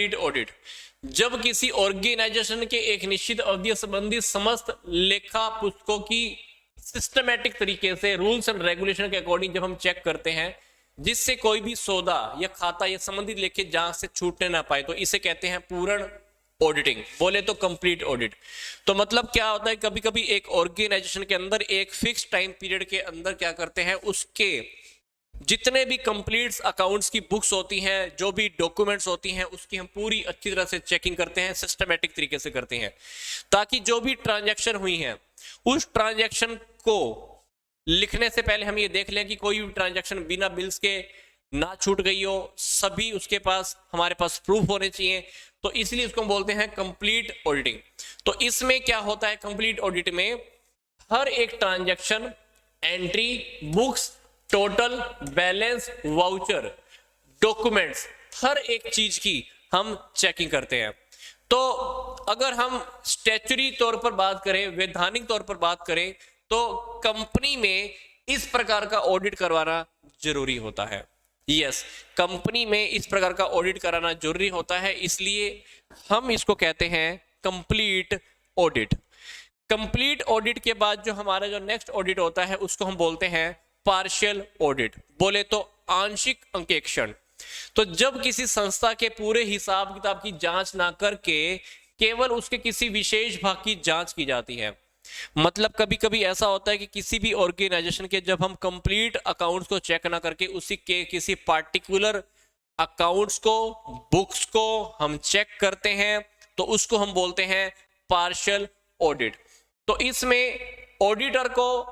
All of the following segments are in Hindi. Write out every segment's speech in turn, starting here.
कंप्लीट ऑडिट, जब किसी ऑर्गेनाइजेशन के एक निश्चित अवधि संबंधी समस्त लेखा पुस्तकों की सिस्टमेटिक तरीके से रूल्स एंड रेगुलेशन के अकॉर्डिंग जब हम चेक करते हैं, जिससे कोई भी सौदा या खाता या संबंधित लेखे जांच से छूटने ना पाए, तो इसे कहते हैं पूर्ण ऑडिटिंग, बोले तो कंप्लीट ऑडिट। तो मतलब क्या होता है, कभी कभी एक ऑर्गेनाइजेशन के अंदर एक फिक्स टाइम पीरियड के अंदर क्या करते हैं, उसके जितने भी कंप्लीट अकाउंट्स की बुक्स होती हैं, जो भी डॉक्यूमेंट्स होती हैं, उसकी हम पूरी अच्छी तरह से चेकिंग करते हैं, सिस्टमेटिक तरीके से करते हैं, ताकि जो भी ट्रांजैक्शन हुई है उस ट्रांजैक्शन को लिखने से पहले हम ये देख लें कि कोई भी ट्रांजैक्शन बिना बिल्स के ना छूट गई हो, सभी उसके पास हमारे पास प्रूफ होने चाहिए। तो इसलिए उसको हम बोलते हैं कंप्लीट ऑडिटिंग। तो इसमें क्या होता है, कंप्लीट ऑडिट में हर एक transaction, entry, books, total, balance, voucher, documents, हर एक चीज की हम चेकिंग करते हैं। तो अगर हम स्टैच्यूटरी तौर पर बात करें, वैधानिक तौर पर बात करें, तो कंपनी में इस प्रकार का ऑडिट करवाना जरूरी होता है। यस, कंपनी में इस प्रकार का ऑडिट कराना जरूरी होता है, इसलिए हम इसको कहते हैं कंप्लीट ऑडिट। कंप्लीट ऑडिट के बाद जो हमारा जो नेक्स्ट ऑडिट होता है उसको हम बोलते हैं पार्शियल ऑडिट, बोले तो आंशिक अंकेक्षण। तो जब किसी संस्था के पूरे हिसाब किताब की जांच ना करके केवल उसके किसी विशेष भाग की जांच की जाती है, मतलब कभी कभी ऐसा होता है कि किसी भी ऑर्गेनाइजेशन के जब हम कंप्लीट अकाउंट्स को चेक ना करके उसी के किसी पार्टिकुलर अकाउंट्स को, बुक्स को हम चेक करते हैं, तो उसको हम बोलते हैं पार्शियल ऑडिट। तो इसमें ऑडिटर को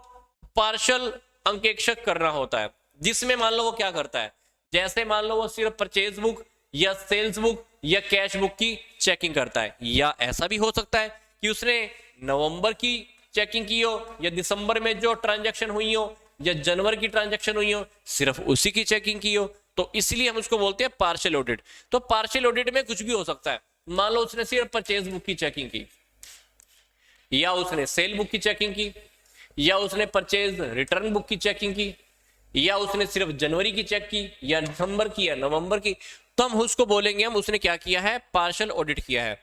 पार्शियल अंकेक्षक करना होता है, जिसमें मान लो वो क्या करता है, जैसे मान लो वो सिर्फ परचेज बुक या सेल्स बुक या कैश बुक की चेकिंग करता है, या ऐसा भी हो सकता है कि उसने नवंबर की चेकिंग की हो, या दिसंबर में जो ट्रांजैक्शन हुई हो, या जनवरी की ट्रांजैक्शन हुई हो, सिर्फ उसी की चेकिंग की हो। तो इसलिए हम उसको बोलते हैं पार्शियल ऑडिट। तो पार्शियल ऑडिट में कुछ भी हो सकता है, मान लो उसने सिर्फ परचेज बुक की चेकिंग की, या उसने सेल बुक की चेकिंग की, या उसने परचेज रिटर्न बुक की चेकिंग की, या उसने सिर्फ जनवरी की चेक की, या दिसंबर की, या नवंबर की, तो हम उसको बोलेंगे हम उसने क्या किया है, पार्शियल ऑडिट किया है।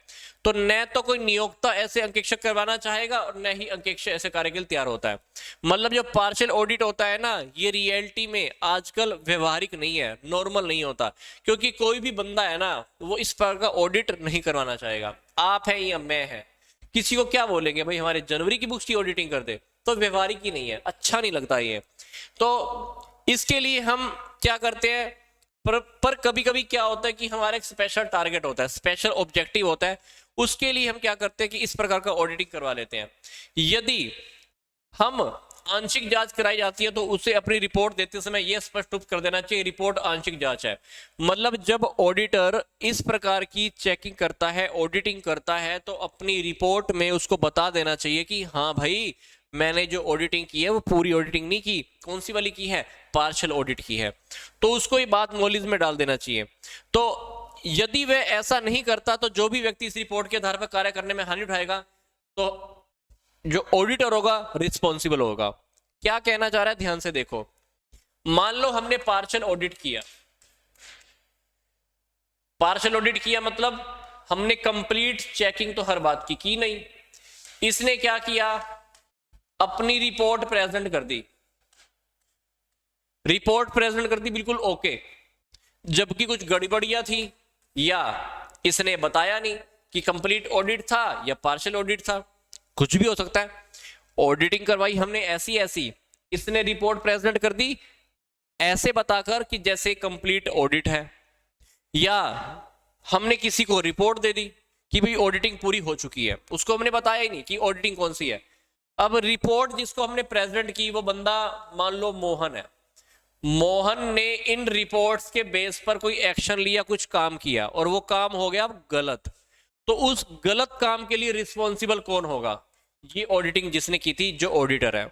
तो न तो कोई नियोक्ता ऐसे अंकेक्षक करवाना चाहेगा और न ही अंकेक्षक ऐसे कार्य के लिए तैयार होता है। मतलब जो पार्शियल ऑडिट होता है ना, ये रियलिटी में आजकल व्यवहारिक नहीं है, नॉर्मल नहीं होता, क्योंकि कोई भी बंदा है ना, वो इस प्रकार का ऑडिट नहीं करवाना चाहेगा। आप हैं या मैं है, किसी को क्या बोलेंगे भाई हमारे जनवरी की बुक्स की ऑडिटिंग कर दे, तो व्यवहारिक ही नहीं है, अच्छा नहीं लगता ये। तो इसके लिए हम क्या करते हैं, पर कभी कभी क्या होता है कि हमारा एक स्पेशल टारगेट होता है, स्पेशल ऑब्जेक्टिव होता है, उसके लिए हम क्या करते हैं कि इस प्रकार का ऑडिटिंग करवा लेते हैं। यदि हम आंशिक जांच कराई जाती है तो उसे अपनी रिपोर्ट देते समय यह स्पष्ट रूप कर देना चाहिए, रिपोर्ट आंशिक जांच है। मतलब जब ऑडिटर इस प्रकार की चेकिंग करता है, ऑडिटिंग करता है, तो अपनी रिपोर्ट में उसको बता देना चाहिए कि हाँ भाई मैंने जो ऑडिटिंग की है वो पूरी ऑडिटिंग नहीं की, कौन सी वाली की है, पार्शियल ऑडिट की है। तो उसको ये बात नॉलेज में डाल देना चाहिए। तो यदि वह ऐसा नहीं करता तो जो भी व्यक्ति इस रिपोर्ट के आधार पर कार्य करने में हानि उठाएगा, तो जो ऑडिटर होगा रिस्पॉन्सिबल होगा। क्या कहना चाह रहा है, ध्यान से देखो। मान लो हमने पार्शियल ऑडिट किया, पार्शियल ऑडिट किया मतलब हमने कंप्लीट चेकिंग तो हर बात की नहीं। इसने क्या किया, अपनी रिपोर्ट प्रेजेंट कर दी, रिपोर्ट प्रेजेंट कर दी बिल्कुल ओके, जबकि कुछ गड़बड़ियां थी, या इसने बताया नहीं कि कंप्लीट ऑडिट था या पार्शियल ऑडिट था, कुछ भी हो सकता है। ऑडिटिंग करवाई हमने ऐसी ऐसी, इसने रिपोर्ट प्रेजेंट कर दी ऐसे बताकर कि जैसे कंप्लीट ऑडिट है, या हमने किसी को रिपोर्ट दे दी कि भाई ऑडिटिंग पूरी हो चुकी है, उसको हमने बताया ही नहीं कि ऑडिटिंग कौन सी है। अब रिपोर्ट जिसको हमने प्रेजेंट की वो बंदा मान लो मोहन है, मोहन ने इन रिपोर्ट्स के बेस पर कोई एक्शन लिया, कुछ काम किया, और वो काम हो गया गलत। तो उस गलत काम के लिए रिस्पॉन्सिबल कौन होगा, ये ऑडिटिंग जिसने की थी, जो ऑडिटर है।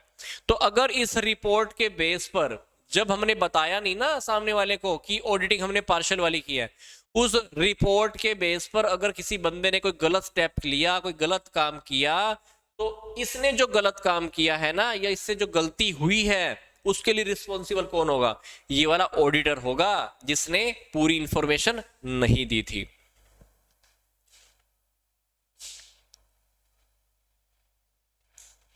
तो अगर इस रिपोर्ट के बेस पर जब हमने बताया नहीं ना सामने वाले को कि ऑडिटिंग हमने पार्शियल वाली की है, उस रिपोर्ट के बेस पर अगर किसी बंदे ने कोई गलत स्टेप लिया, कोई गलत काम किया, तो इसने जो गलत काम किया है ना, या इससे जो गलती हुई है, उसके लिए रिस्पॉन्सिबल कौन होगा, ये वाला ऑडिटर होगा जिसने पूरी इंफॉर्मेशन नहीं दी थी।